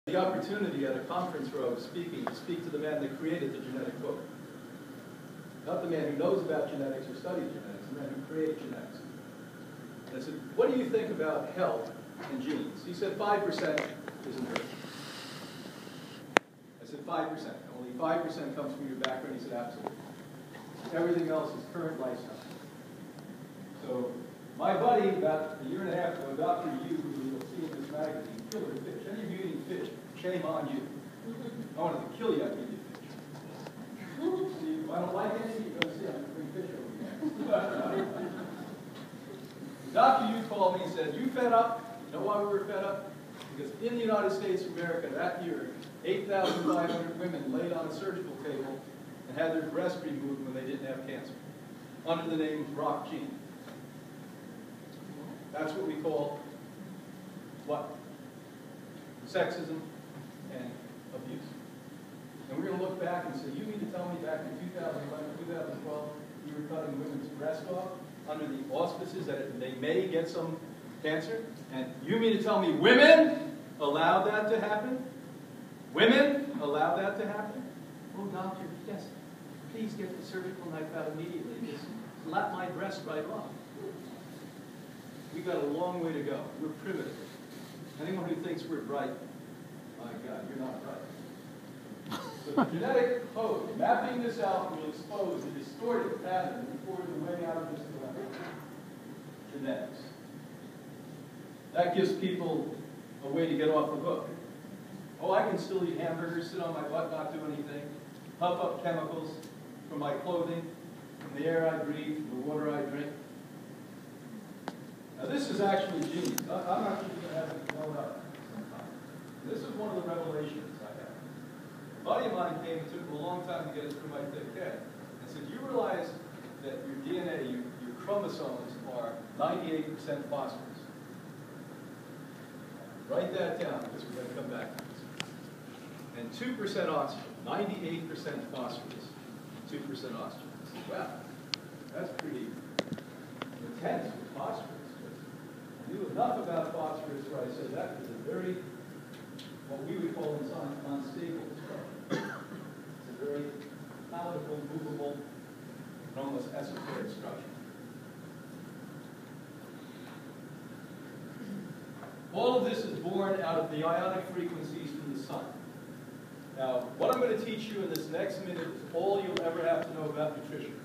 The opportunity at a conference where I was speaking to speak to the man that created the genetic book. Not the man who knows about genetics or studies genetics, the man who created genetics. And I said, what do you think about health and genes? He said 5% isn't hurt. I said 5%. Only 5% comes from your background. He said absolutely. Everything else is current lifestyle. So my buddy, about a year and a half ago, Dr. Yu, who you'll see in this magazine, killed a fish. Any of you eating fish, shame on you. I wanted to kill you, I'd give you fish. See, if I don't like it, you're going to see I'm going to bring fish over here. Dr. Yu called me and said, you fed up? You know why we were fed up? Because in the United States of America that year, 8,500 women laid on a surgical table and had their breast removed when they didn't have cancer, under the name rock gene. That's what we call what? Sexism and abuse. And we're going to look back and say, you mean to tell me back in 2011, 2012, you were cutting women's breast off under the auspices that they may get some cancer? And you mean to tell me women allowed that to happen? Women allowed that to happen? Oh, doctor, yes. Please get the surgical knife out immediately. Just lap my breast right off. We've got a long way to go. We're primitive. Anyone who thinks we're bright, my God, you're not bright. So the genetic code, mapping this out will expose the distorted pattern before the way out of this dilemma. Genetics. That gives people a way to get off the hook. Oh, I can still eat hamburgers, sit on my butt, not do anything, pump up chemicals from my clothing, from the air I breathe, from the water I drink. Now this is actually genius. I'm actually going to have it blown up sometime. This is one of the revelations I had. A buddy of mine came, it took him a long time to get it through my thick head, and said, you realize that your DNA, your chromosomes are 98% phosphorus. Write that down because we're going to come back to this. And 2% oxygen, 98% phosphorus, 2% oxygen. Wow, that's pretty intense with phosphorus. I knew enough about phosphorus where I said that was a very, what we would call unstable structure. It's a very palatable, movable, and almost esoteric structure. All of this is born out of the ionic frequencies from the sun. Now, what I'm going to teach you in this next minute is all you'll ever have to know about nutrition.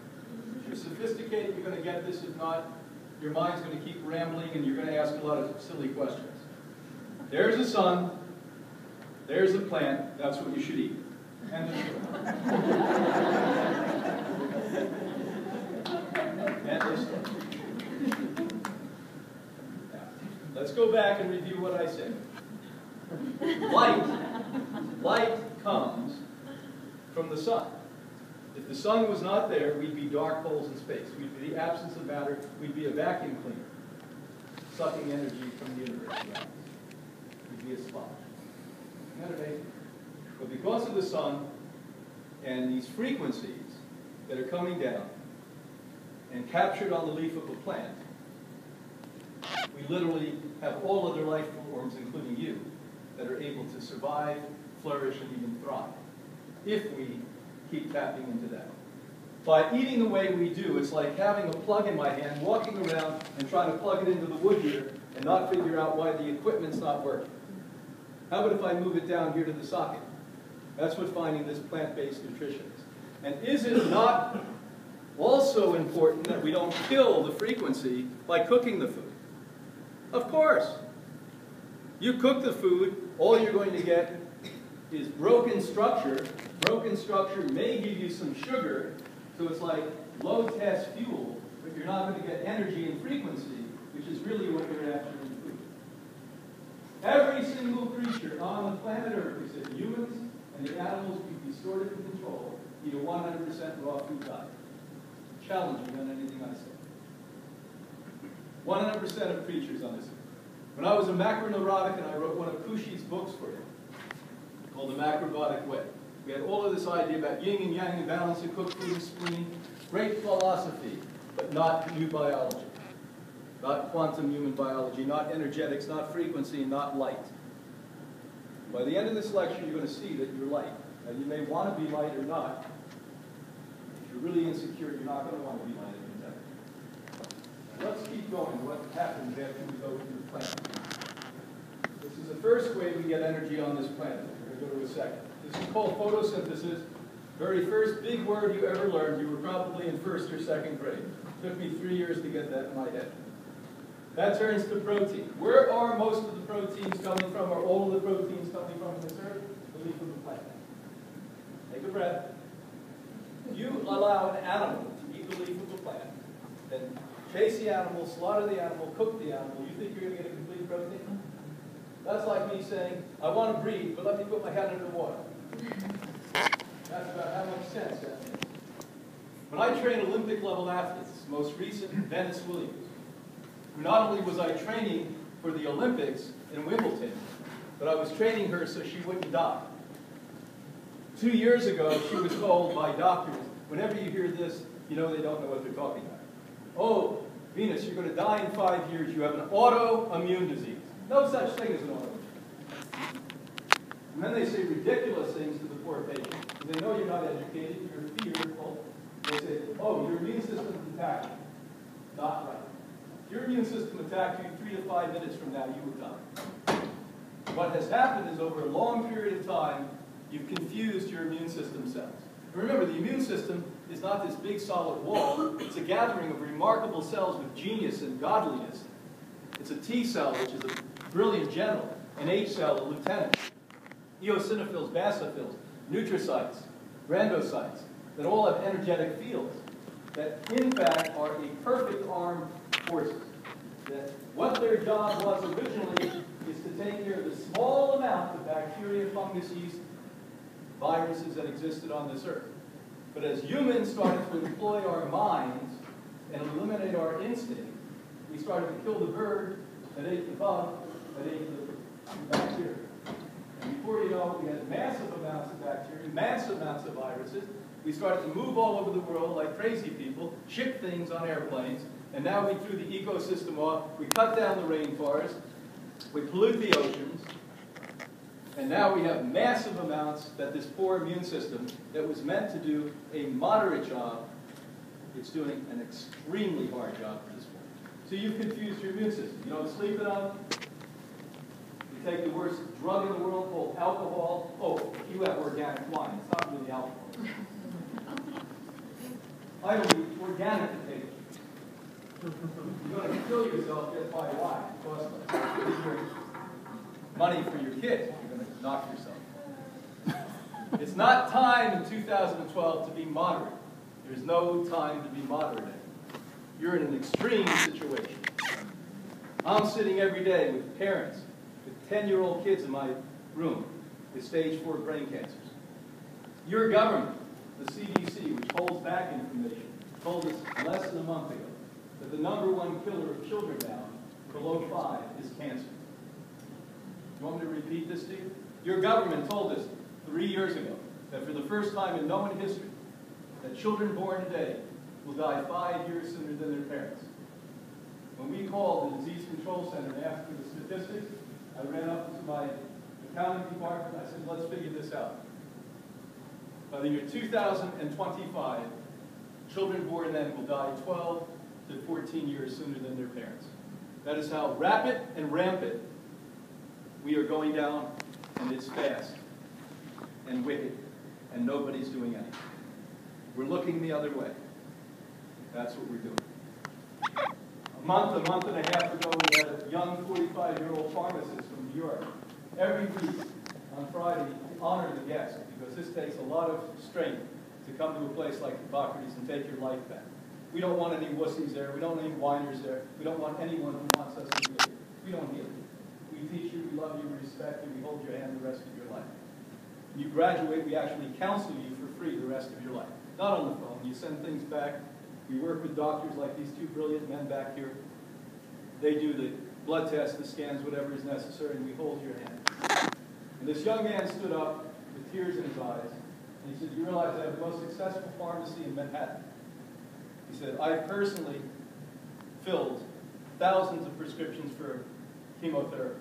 If you're sophisticated, you're going to get this. If not, your mind's going to keep rambling and you're going to ask a lot of silly questions. There's the sun. There's the plant. That's what you should eat. And the story. And the story. Now, let's go back and review what I said. Light comes from the sun. If the sun was not there, we'd be dark holes in space. We'd be the absence of matter. We'd be a vacuum cleaner, sucking energy from the universe around us. We'd be a sponge. Isn't that amazing? But because of the sun and these frequencies that are coming down and captured on the leaf of a plant, we literally have all other life forms, including you, that are able to survive, flourish, and even thrive, if we keep tapping into that. By eating the way we do, it's like having a plug in my hand, walking around and trying to plug it into the wood here and not figure out why the equipment's not working. How about if I move it down here to the socket? That's what finding this plant-based nutrition is. And is it not also important that we don't kill the frequency by cooking the food? Of course. You cook the food, all you're going to get is broken structure. Broken structure may give you some sugar, so it's like low-test fuel, but you're not going to get energy and frequency, which is really what you're after in food. Every single creature on the planet Earth, except humans and the animals we distorted and control, eat a 100% raw food diet. Challenging on anything I say. 100% of creatures on this earth. When I was a macroneurotic and I wrote one of Cauchy's books for him, called The Macrobiotic Way, we had all of this idea about yin and yang and balance and cooked food and spleen. Great philosophy, but not new biology. Not quantum human biology, not energetics, not frequency, not light. By the end of this lecture, you're going to see that you're light. Now, you may want to be light or not. If you're really insecure, you're not going to want to be light at the time. Let's keep going. What happens after we go through the planet? This is the first way we get energy on this planet. We're going to go to a second. This is called photosynthesis. Very first big word you ever learned. You were probably in first or second grade. It took me 3 years to get that in my head. That turns to protein. Where are most of the proteins coming from? Are all of the proteins coming from this earth? The leaf of the plant. Take a breath. You allow an animal to eat the leaf of the plant, then chase the animal, slaughter the animal, cook the animal. You think you're going to get a complete protein? That's like me saying, I want to breathe, but let me put my head under water. That's about how much sense that makes. When I train Olympic level athletes, most recent Venus Williams, not only was I training for the Olympics in Wimbledon, but I was training her so she wouldn't die. 2 years ago, she was told by doctors, whenever you hear this, you know they don't know what they're talking about. Oh, Venus, you're going to die in 5 years. You have an autoimmune disease. No such thing as an autoimmune. And then they say ridiculous things to the poor patient. They know you're not educated, you're fearful. They say, oh, your immune system is attacked you. Not right. If your immune system attacked you 3 to 5 minutes from now, you would die. What has happened is over a long period of time, you've confused your immune system cells. And remember, the immune system is not this big solid wall. It's a gathering of remarkable cells with genius and godliness. It's a T cell, which is a brilliant general, an H cell, a lieutenant, eosinophils, basophils, neutrocytes, grandocytes, that all have energetic fields, that in fact are a perfect armed forces. That what their job was originally is to take care of the small amount of bacteria, fungus, yeast, viruses that existed on this earth. But as humans started to employ our minds and eliminate our instincts, we started to kill the bird that ate the bug that ate the bacteria. And before you know it, we had massive amounts of bacteria, massive amounts of viruses. We started to move all over the world like crazy people, ship things on airplanes, and now we threw the ecosystem off. We cut down the rainforest. We pollute the oceans. And now we have massive amounts that this poor immune system that was meant to do a moderate job, it's doing an extremely hard job at this point. So you've confused your immune system. You don't sleep enough. You take the worst drug in the world called alcohol. Oh, you have organic wine. It's not really alcohol. I believe organic potato. You're going to kill yourself just by wine. It costs less. Money for your kids. You're going to knock yourself. It's not time in 2012 to be moderate. There's no time to be moderate anymore. You're in an extreme situation. I'm sitting every day with parents with 10-year-old kids in my room with stage 4 brain cancers. Your government, the CDC, which holds back information, told us less than a month ago that the #1 killer of children now, below 5, is cancer. You want me to repeat this to you? Your government told us 3 years ago that for the first time in known history, that children born today will die 5 years sooner than their parents. When we called the Disease Control Center and asked for the statistics, I ran up to my accounting department and I said, let's figure this out. By the year 2025, children born then will die 12 to 14 years sooner than their parents. That is how rapid and rampant we are going down, and it's fast and wicked, and nobody's doing anything. We're looking the other way. That's what we're doing. A month and a half ago, we had a young 45-year-old pharmacist from New York. Every week on Friday, honor the guest, because this takes a lot of strength to come to a place like Hippocrates and take your life back. We don't want any wussies there. We don't want any whiners there. We don't want anyone who wants us to heal you. We don't heal you. We teach you, we love you, we respect you, we hold your hand the rest of your life. When you graduate, we actually counsel you for free the rest of your life. Not on the phone. You send things back. We work with doctors like these two brilliant men back here. They do the blood tests, the scans, whatever is necessary, and we hold your hand. And this young man stood up with tears in his eyes, and he said, you realize I have the most successful pharmacy in Manhattan. He said, I personally filled thousands of prescriptions for chemotherapy.